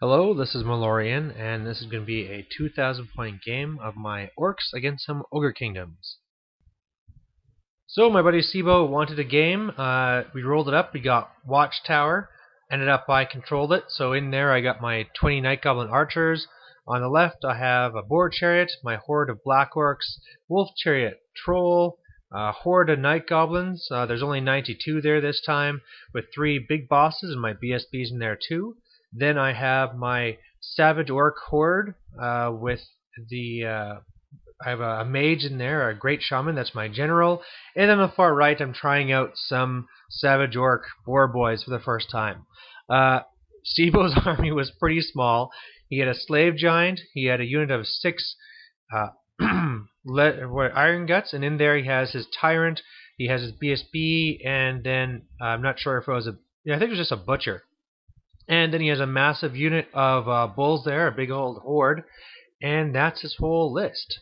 Hello, this is Malorian, and this is going to be a 2,000 point game of my Orcs against some Ogre Kingdoms. So my buddy Sibo wanted a game. We rolled it up. We got Watchtower. Ended up I controlled it. So in there I got my 20 Night Goblin Archers. On the left I have a Boar Chariot, my horde of Black Orcs, Wolf Chariot, Troll, horde of Night Goblins. There's only 92 there this time, with 3 big bosses and my BSBs in there too. Then I have my Savage Orc Horde with the I have a mage in there, a great shaman, that's my general. And on the far right I'm trying out some Savage Orc Boar Boys for the first time. Sibo's army was pretty small. He had a slave giant, he had a unit of 6 iron guts, and in there he has his tyrant, he has his BSB, and then I'm not sure if it was I think it was just a butcher. And then he has a massive unit of bulls there, a big old horde, and that's his whole list.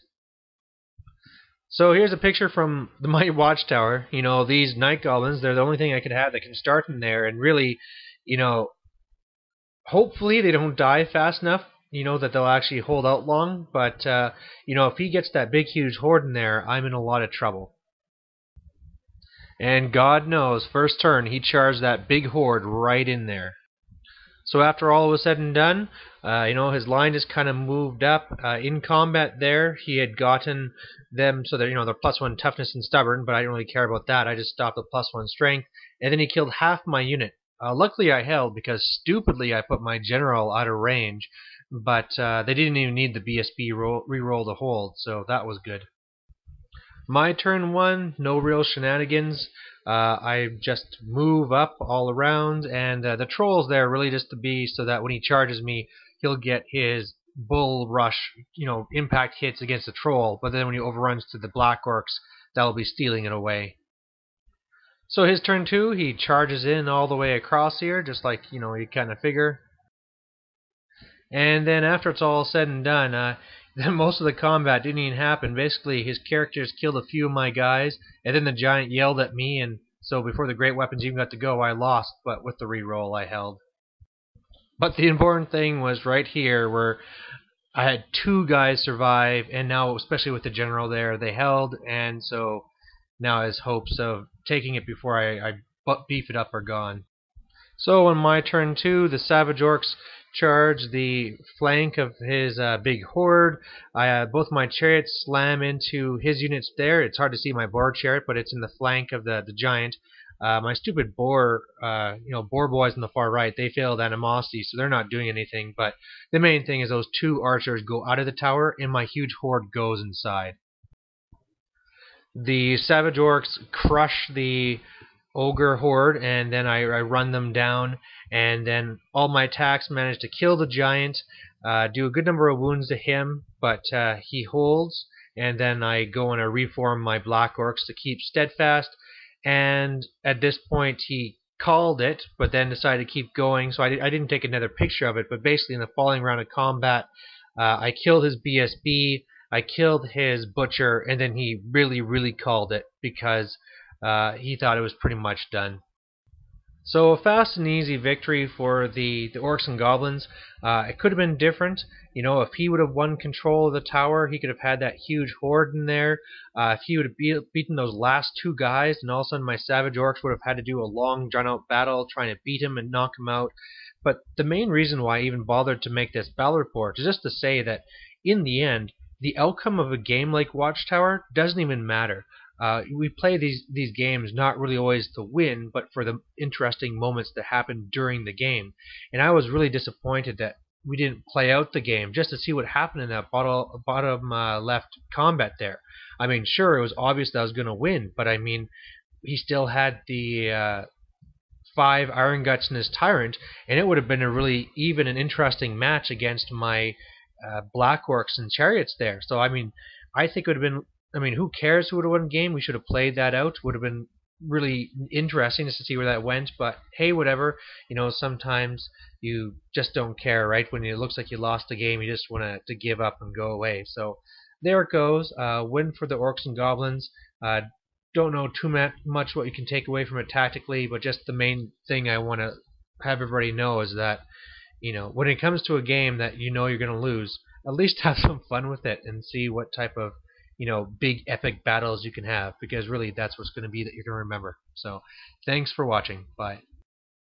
So here's a picture from the Mighty Watchtower. You know, these Night Goblins, they're the only thing I could have that can start in there, and really, you know, hopefully they don't die fast enough, you know, that they'll actually hold out long, but, you know, if he gets that big, huge horde in there, I'm in a lot of trouble. And God knows, first turn, he charged that big horde right in there. So after all was said and done, you know, his line just kind of moved up. In combat there, he had gotten them so that, you know, they're +1 toughness and stubborn, but I didn't really care about that. I just stopped at +1 strength, and then he killed half my unit. Luckily I held, because stupidly I put my general out of range, but they didn't even need the BSB reroll to hold, so that was good. My turn 1, no real shenanigans. I just move up all around, and the troll's there really just to be so that when he charges me, he'll get his bull rush, you know, impact hits against the troll, but then when he overruns to the Black Orcs, that'll be stealing it away. So his turn 2, he charges in all the way across here, just like, you know, you kind of figure. And then after it's all said and done, then most of the combat didn't even happen. Basically, his characters killed a few of my guys, and then the giant yelled at me, and so before the great weapons even got to go, I lost, but with the reroll I held. But the important thing was right here, where I had 2 guys survive, and now, especially with the general there, they held, and so now his hopes of taking it before I beef it up are gone. So on my turn 2, the Savage Orcs charge the flank of his big horde. Both my chariots slam into his units there. It's hard to see my boar chariot, but it's in the flank of the giant. My stupid boar, boar boys on the far right, they failed animosity, so they're not doing anything. But the main thing is those 2 archers go out of the tower, and my huge horde goes inside. The Savage Orcs crush the Ogre horde, and then I run them down, and then all my attacks manage to kill the giant, do a good number of wounds to him, but he holds, and then I go and I reform my Black Orcs to keep steadfast, and at this point he called it, but then decided to keep going, so I didn't take another picture of it, but basically in the following round of combat, I killed his BSB, I killed his butcher, and then he really called it, because he thought it was pretty much done. So a fast and easy victory for the Orcs and Goblins. It could have been different. You know, if he would have won control of the tower, he could have had that huge horde in there. If he would have beaten those last 2 guys, and all of a sudden my Savage Orcs would have had to do a long, drawn-out battle trying to beat him and knock him out. But the main reason why I even bothered to make this battle report is just to say that, in the end, the outcome of a game like Watchtower doesn't even matter. We play these games not really always to win, but for the interesting moments that happen during the game. And I was really disappointed that we didn't play out the game just to see what happened in that bottom left combat there. I mean, sure, it was obvious that I was going to win, but I mean, he still had the 5 Iron Guts in his Tyrant, and it would have been a really even and interesting match against my Black Orcs and Chariots there. So, I mean, I think it would have been, I mean, who cares who would have won the game? We should have played that out. Would have been really interesting just to see where that went. But hey, whatever. You know, sometimes you just don't care, right? When it looks like you lost the game, you just want to give up and go away. So there it goes. Win for the Orcs and Goblins. Don't know too much what you can take away from it tactically, but just the main thing I want to have everybody know is that, when it comes to a game that you're going to lose, at least have some fun with it and see what type of big epic battles you can have, because really that's what's going to be that you're going to remember. So thanks for watching. Bye.